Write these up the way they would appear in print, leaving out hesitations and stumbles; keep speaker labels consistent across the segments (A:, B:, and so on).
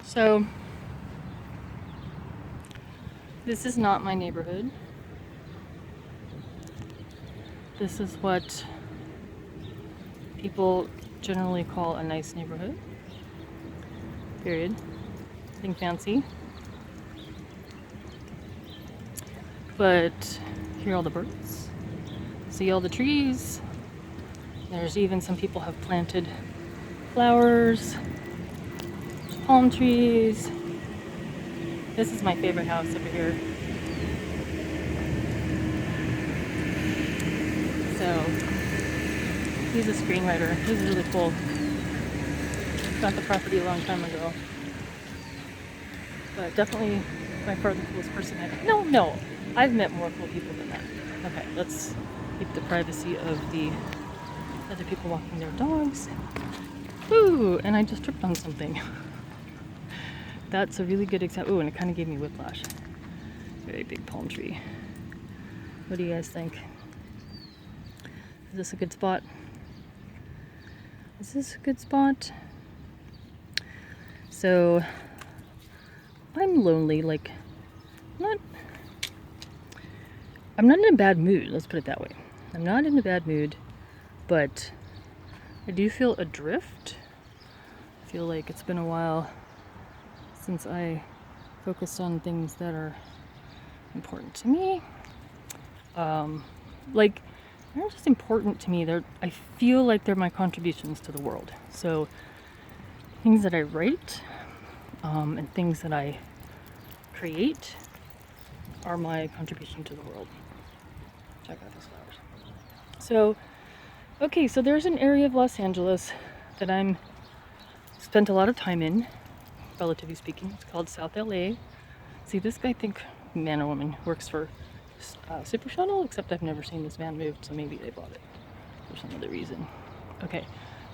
A: So, this is not my neighborhood. This is what people generally call a nice neighborhood. Period. Nothing fancy. But hear all the birds. See all the trees. There's even some people have planted flowers, palm trees. This is my favorite house over here. So, he's a screenwriter. He's really cool. Got the property a long time ago. But definitely by far the coolest person No, I've met more cool people than that. Okay, let's keep the privacy of the other people walking their dogs. Ooh, and I just tripped on something. That's a really good example. Ooh, and it kind of gave me whiplash. Very big palm tree. What do you guys think? Is this a good spot? Is this a good spot? So, I'm lonely, like, I'm not in a bad mood, let's put it that way. I'm not in a bad mood, but I do feel adrift. I feel like it's been a while since I focused on things that are important to me. Like, they're not just important to me, I feel like they're my contributions to the world. So, things that I write, and things that I create are my contribution to the world. Check out those flowers. So, okay, so there's an area of Los Angeles that I'm spent a lot of time in, relatively speaking. It's called South LA. See, this guy, I think, man or woman, works for Super Shuttle, except I've never seen this van moved, so maybe they bought it for some other reason. Okay,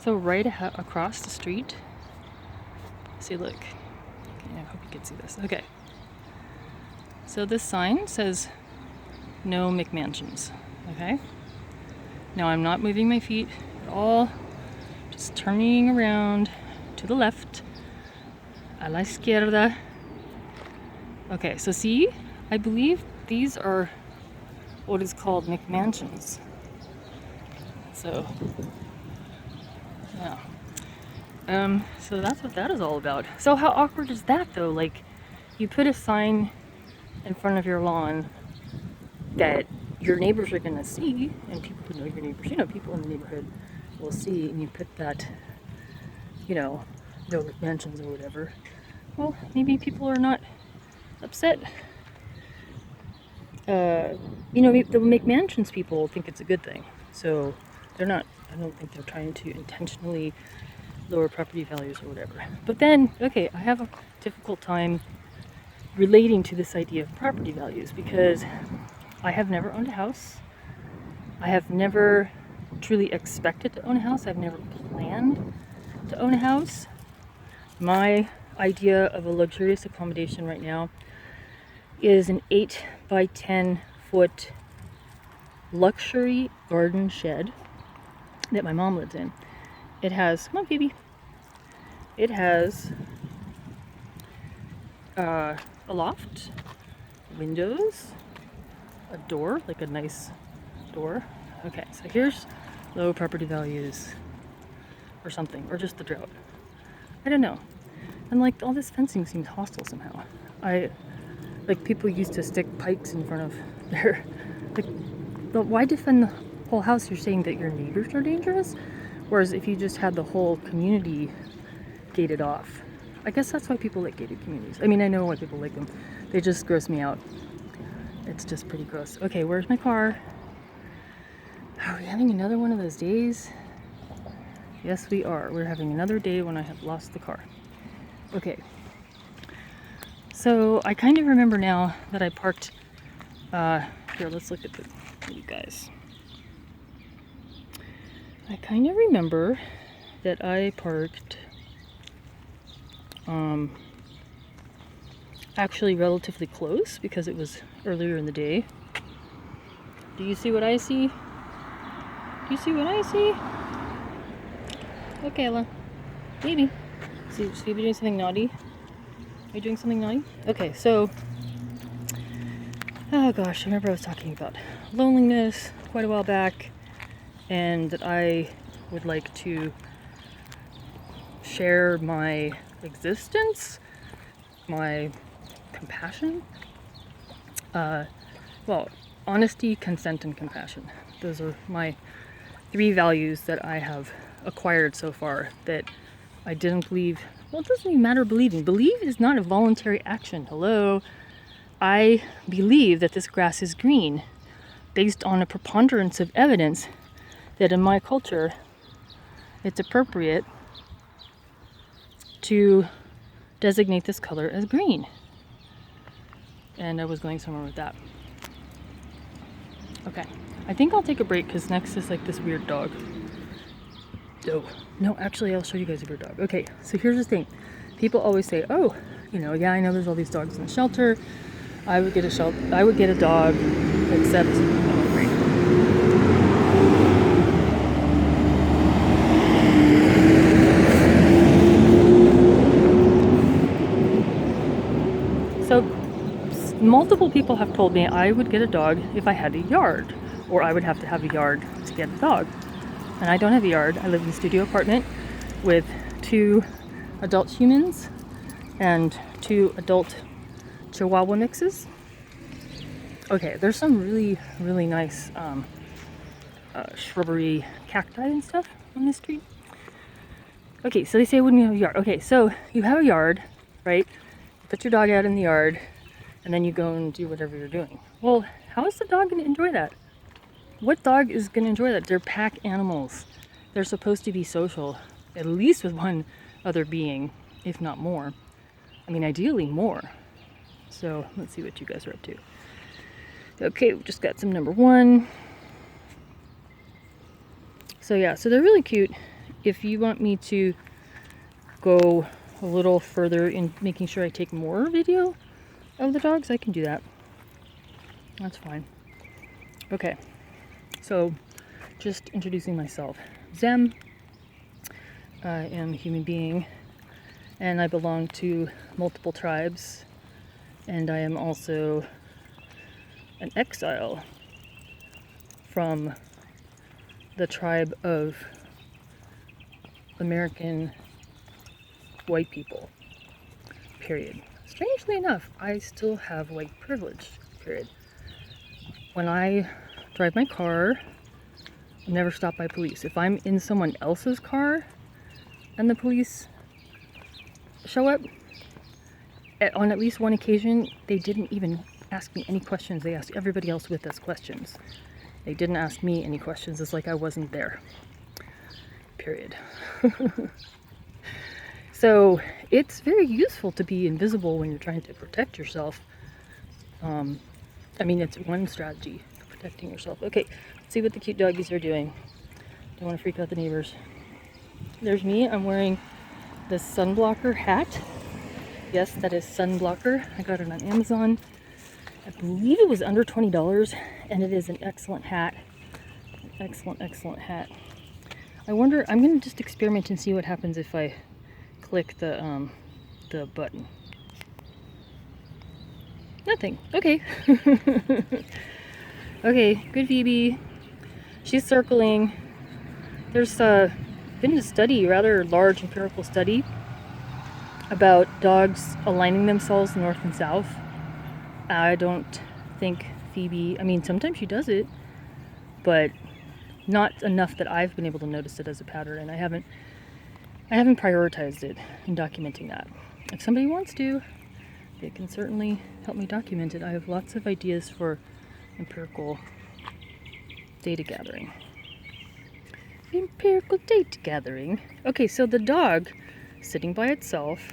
A: so right across the street, see, look. Okay, I hope you can see this. Okay. So this sign says, no McMansions, okay? Now I'm not moving my feet at all, just turning around to the left, a la izquierda. Okay, so see, I believe these are what is called McMansions. So, yeah. So that's what that is all about. So how awkward is that though? Like, you put a sign in front of your lawn that your neighbors are gonna see, and people who know your neighbors, people in the neighborhood will see, and you put that, no McMansions or whatever. Well, maybe people are not upset. The McMansions people think it's a good thing. So I don't think they're trying to intentionally lower property values or whatever. But then, okay, I have a difficult time relating to this idea of property values because I have never owned a house. I have never truly expected to own a house. I've never planned to own a house. My idea of a luxurious accommodation right now is an 8 by 10 foot luxury garden shed that my mom lives in. It has, come on Phoebe, it has a loft, windows, a door, like a nice door. Okay, so here's low property values or something, or just the drought. I don't know. And like all this fencing seems hostile somehow. Like people used to stick pikes in front of their, but why defend the whole house? You're saying that your neighbors are dangerous? Whereas if you just had the whole community gated off. I guess that's why people like gated communities. I mean, I know why people like them. They just gross me out. It's just pretty gross. Okay, where's my car? Are we having another one of those days? Yes, we are. We're having another day when I have lost the car. Okay. So I kind of remember now that I parked, here, let's look at you guys. I kind of remember that I parked, actually relatively close because it was earlier in the day. Do you see what I see? Do you see what I see? Okay, Ella. Phoebe. See, is Phoebe doing something naughty? Are you doing something naughty? Okay, so, oh gosh, I remember I was talking about loneliness quite a while back, and that I would like to share my existence, my compassion. Well, honesty, consent, and compassion. Those are my 3 values that I have acquired so far that I didn't believe. Well, it doesn't even matter believing. Believe is not a voluntary action. Hello? I believe that this grass is green based on a preponderance of evidence that in my culture it's appropriate to designate this color as green. And I was going somewhere with that. Okay, I think I'll take a break because next is like this weird dog. Oh, no, actually I'll show you guys a weird dog. Okay, so here's the thing. People always say, oh, you know, yeah, I know there's all these dogs in the shelter. I would get a dog, except, oh, great. So multiple people have told me I would get a dog if I had a yard, or I would have to have a yard to get a dog. And I don't have a yard. I live in a studio apartment with 2 adult humans and 2 adult Chihuahua mixes. Okay, there's some really, really nice shrubbery, cacti and stuff on this street. Okay, so they say when you have a yard. Okay, so you have a yard, right? You put your dog out in the yard, and then you go and do whatever you're doing. Well, how is the dog going to enjoy that? What dog is going to enjoy that? They're pack animals. They're supposed to be social, at least with one other being, if not more. I mean, ideally more. So let's see what you guys are up to. Okay, we just got some number 1. So yeah, so they're really cute. If you want me to go a little further in making sure I take more video of the dogs, I can do that. That's fine. Okay, so just introducing myself. Zem. I am a human being, and I belong to multiple tribes, and I am also an exile from the tribe of American white people, period. Strangely enough, I still have white privilege, period. When I drive my car, I'm never stopped by police. If I'm in someone else's car and the police show up, on at least one occasion, they didn't even ask me any questions. They asked everybody else with us questions. They didn't ask me any questions. It's like I wasn't there, period. So it's very useful to be invisible when you're trying to protect yourself. I mean, it's one strategy for protecting yourself. Okay, let's see what the cute doggies are doing. Don't want to freak out the neighbors. There's me. I'm wearing this sunblocker hat. Yes, that is sunblocker. I got it on Amazon. I believe it was under $20, and it is an excellent hat. Excellent, excellent hat. I wonder, I'm going to just experiment and see what happens if I click the button. Nothing. Okay. Okay, good Phoebe. She's circling. There's been a study, rather large empirical study, about dogs aligning themselves north and south. I don't think Phoebe, I mean, sometimes she does it, but not enough that I've been able to notice it as a pattern, and I haven't prioritized it in documenting that. If somebody wants to, they can certainly help me document it. I have lots of ideas for empirical data gathering. Empirical data gathering. Okay, so the dog sitting by itself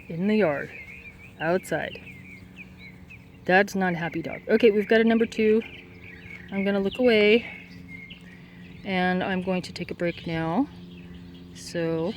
A: in the yard, outside. That's not a happy dog. Okay, we've got a number 2. I'm gonna look away, and I'm going to take a break now. So